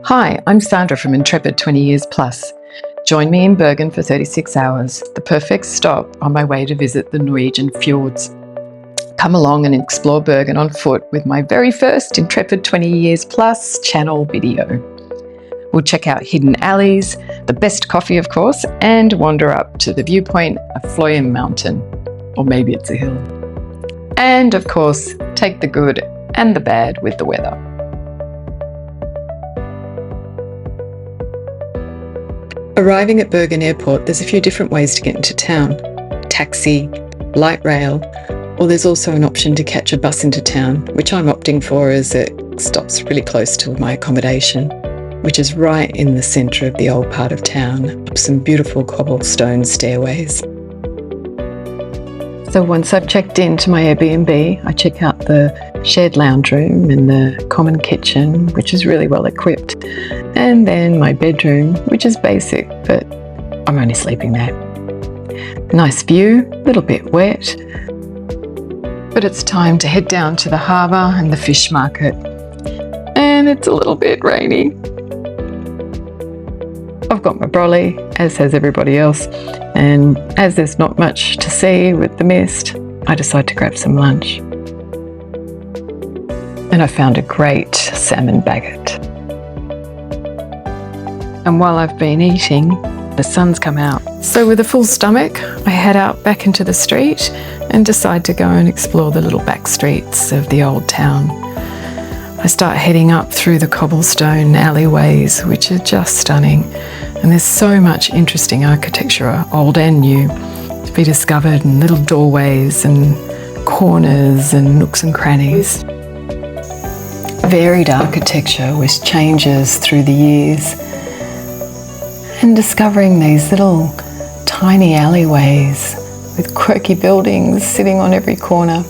Hi, I'm Sandra from Intrepid 20 Years Plus. Join me in Bergen for 36 hours, the perfect stop on my way to visit the Norwegian fjords. Come along and explore Bergen on foot with my very first Intrepid 20 Years Plus channel video. We'll check out hidden alleys, the best coffee of course, and wander up to the viewpoint of Fløyen mountain. Or maybe it's a hill. And of course, take the good and the bad with the weather. Arriving at Bergen Airport, there's a few different ways to get into town. Taxi, light rail, or there's also an option to catch a bus into town, which I'm opting for as it stops really close to my accommodation, which is right in the centre of the old part of town, up some beautiful cobblestone stairways. So once I've checked into my Airbnb, I check out the shared lounge room and the common kitchen, which is really well equipped, and then my bedroom, which is basic, but I'm only sleeping there. Nice view, a little bit wet, but it's time to head down to the harbour and the fish market, and it's a little bit rainy. I've got my brolly, as has everybody else, and as there's not much to see with the mist, I decide to grab some lunch. And I found a great salmon baguette. And while I've been eating, the sun's come out. So with a full stomach, I head out back into the street and decide to go and explore the little back streets of the old town. I start heading up through the cobblestone alleyways, which are just stunning. And there's so much interesting architecture, old and new, to be discovered, and little doorways and corners and nooks and crannies. Varied architecture which changes through the years, and discovering these little tiny alleyways with quirky buildings sitting on every corner.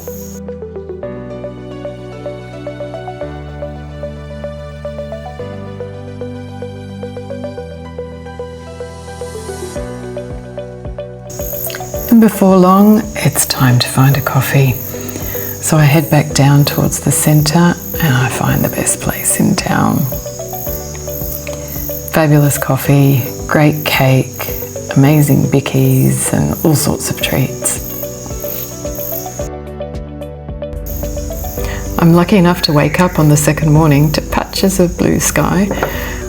And before long, it's time to find a coffee. So I head back down towards the centre and I find the best place in town. Fabulous coffee, great cake, amazing bickies and all sorts of treats. I'm lucky enough to wake up on the second morning to patches of blue sky,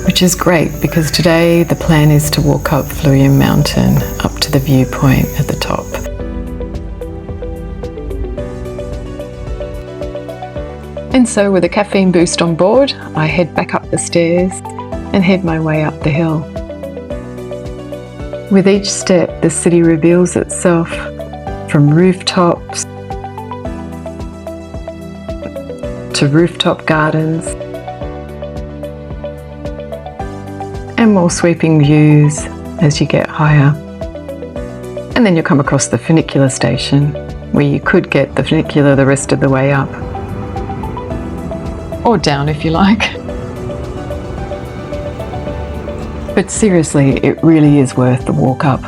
which is great because today the plan is to walk up Fløyen mountain up to the viewpoint at the top. And so with a caffeine boost on board, I head back up the stairs and head my way up the hill. With each step, the city reveals itself, from rooftops to rooftop gardens and more sweeping views as you get higher. And then you'll come across the funicular station, where you could get the funicular the rest of the way up. Or down if you like. But seriously, it really is worth the walk up.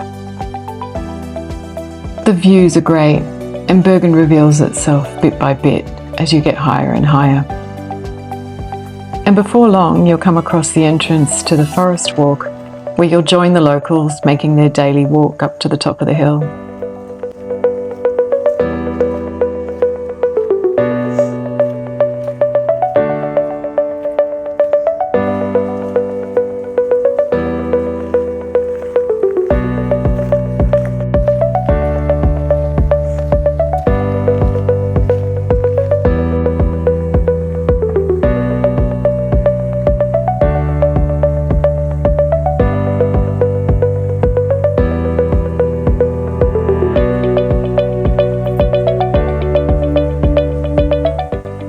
The views are great, and Bergen reveals itself bit by bit as you get higher and higher. And before long, you'll come across the entrance to the forest walk, where you'll join the locals making their daily walk up to the top of the hill.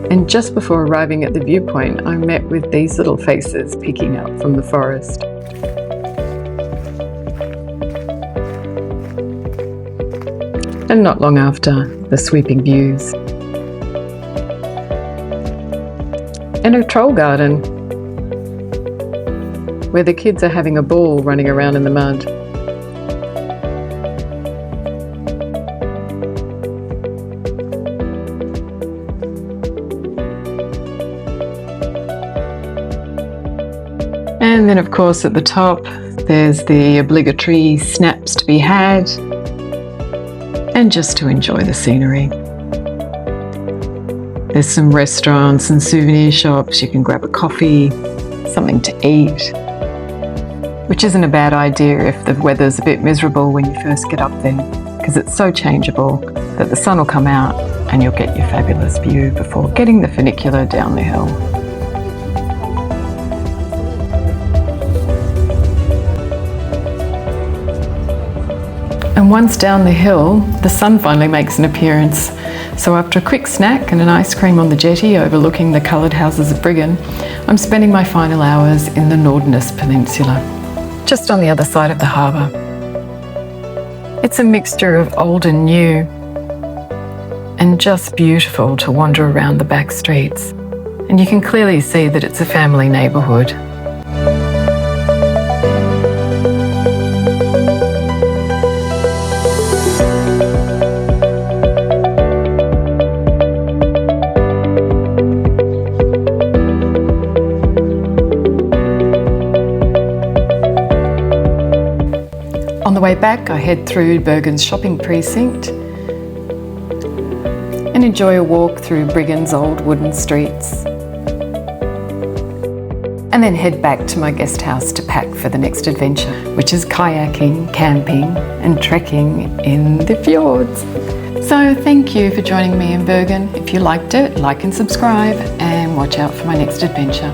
And just before arriving at the viewpoint, I met with these little faces peeking out from the forest. And not long after, the sweeping views. And a troll garden, where the kids are having a ball running around in the mud. And then of course at the top, there's the obligatory snaps to be had, and just to enjoy the scenery. There's some restaurants and souvenir shops. You can grab a coffee, something to eat, which isn't a bad idea if the weather's a bit miserable when you first get up there, because it's so changeable that the sun will come out and you'll get your fabulous view before getting the funicular down the hill. And once down the hill, the sun finally makes an appearance. So after a quick snack and an ice cream on the jetty overlooking the coloured houses of Bergen, I'm spending my final hours in the Nordnes Peninsula, just on the other side of the harbour. It's a mixture of old and new, and just beautiful to wander around the back streets. And you can clearly see that it's a family neighbourhood. On the way back, I head through Bergen's shopping precinct and enjoy a walk through Bergen's old wooden streets. And then head back to my guest house to pack for the next adventure, which is kayaking, camping and trekking in the fjords. So thank you for joining me in Bergen. If you liked it, like and subscribe, and watch out for my next adventure.